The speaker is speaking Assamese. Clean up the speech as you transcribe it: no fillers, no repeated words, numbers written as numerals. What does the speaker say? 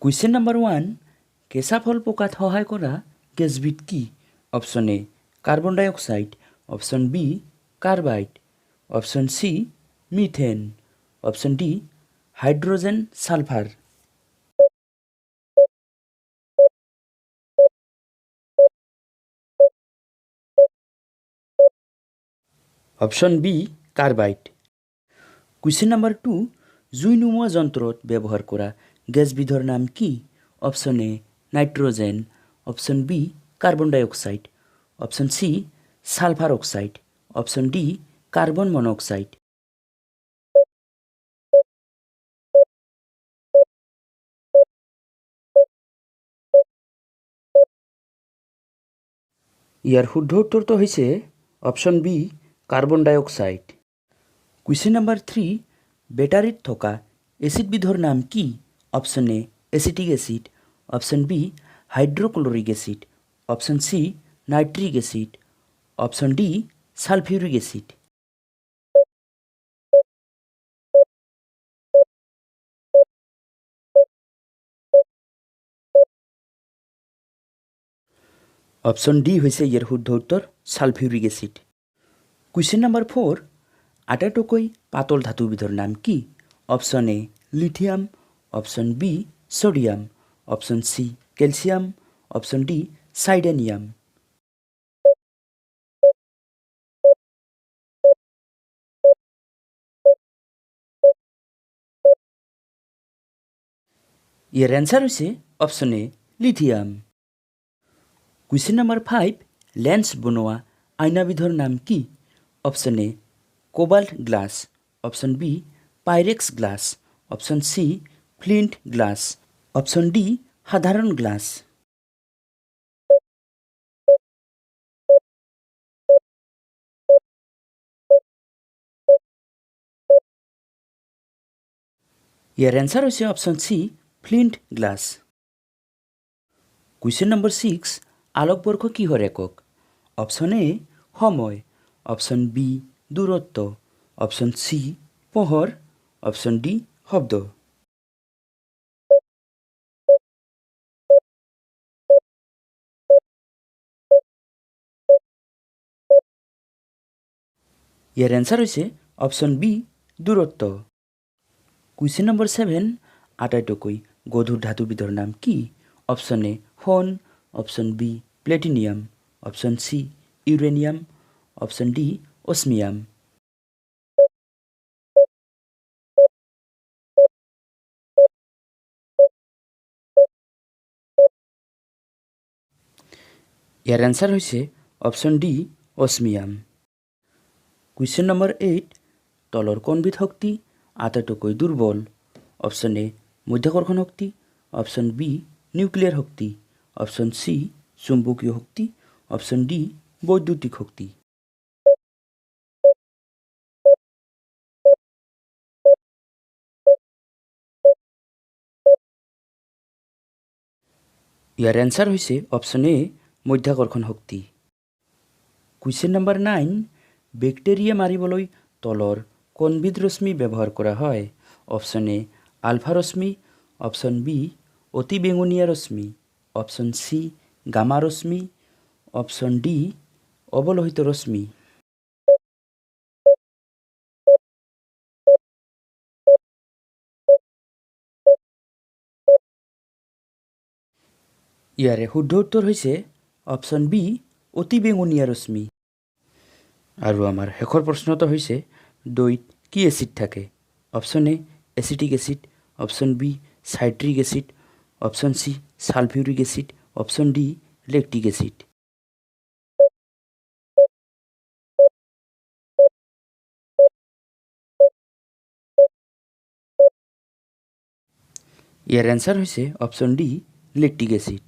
কুৱেশ্যন নম্বৰ 1 কেঁচা ফল পকাত সহায় কৰা গেছবিধ কি? Option A carbon dioxide, option B carbide, option C methane, option D hydrogen sulphur. Option B carbide. Question number 2 জুই নুমুৱা যন্ত্ৰত ব্যৱহাৰ কৰা গেছবিধৰ নাম কি? Option A nitrogen, option B carbon dioxide, option C sulphur oxide, option D carbon monoxide. ইয়াৰ শুদ্ধ উত্তৰটো হৈছে option B carbon dioxide. Question number 3 বেটাৰীত থকা এচিডবিধৰ নাম কি? Option A acetic acid, option B hydrochloric acid, option C nitric acid, option D sulphuric acid. Option D হৈছে ইয়াৰ শুদ্ধ উত্তৰ ছালফিউৰিক এচিড। কুৱেশ্যন নম্বৰ 4 আটাইতকৈ পাতল ধাতুবিধৰ নাম কি? Option A lithium, option B sodium, option C calcium, option D চাইডেনিয়াম। ইয়াৰ এনচাৰ হৈছে option A lithium. Question number 5 lens বনোৱা আইনাবিধৰ নাম কি? Option A cobalt glass, option B Pyrex glass, option C flint glass, option D সাধাৰণ গ্লাছ। ইয়াৰ এনচাৰ হৈছে option C flint glass. Question number 6 আলোকবৰ্ষ কিহৰ একক? অপশ্যন এ সময়, অপশ্যন বি দূৰত্ব, অপশ্যন চি পোহৰ, অপশ্যন ডি শব্দ। ইয়াৰ এনচাৰ হৈছে অপশ্যন বি দূৰত্ব। কুৱেশ্যন নম্বৰ 7 আটাইতকৈ গধুৰ ধাতুবিধৰ নাম কি? অপশ্যন এ সোণ, option B platinum, option C uranium, option D osmium. ইয়াৰ এনচাৰ হৈছে option D osmium. Question number 8 তলৰ কোনবিধ শক্তি আটাইতকৈ দুৰ্বল? অপশ্যন এ মধ্যাকৰ্ষণ শক্তি, অপশ্যন বি নিউক্লিয়াৰ শক্তি, অপশ্যন চি চুম্বকীয় শক্তি, অপশ্যন ডি বৈদ্যুতিক শক্তি। ইয়াৰ এনচাৰ হৈছে অপশ্যন এ মধ্যাকৰ্ষণ শক্তি। কুৱেশ্যন নম্বৰ 9 বেক্টেৰিয়া মাৰিবলৈ তলৰ কোনবিধ ৰশ্মি ব্যৱহাৰ কৰা হয়? অপশ্যন এ আলফা ৰশ্মি, অপশ্যন বি অতি বেঙুনীয়া ৰশ্মি, অপশ্যন চি গামা ৰশ্মি, অপশ্যন ডি অৱলোহিত ৰশ্মি। ইয়াৰে শুদ্ধ উত্তৰ হৈছে অপশ্যন বি অতি বেঙুনীয়া ৰশ্মি। আৰু আমাৰ শেষৰ প্ৰশ্নটো হৈছে দৈত কি এচিড থাকে? Option A acetic acid, option B citric acid, option C sulphuric acid, option D lactic acid. ইয়াৰ এনচাৰ হৈছে অপশ্যন ডি লেক্টিক এচিড।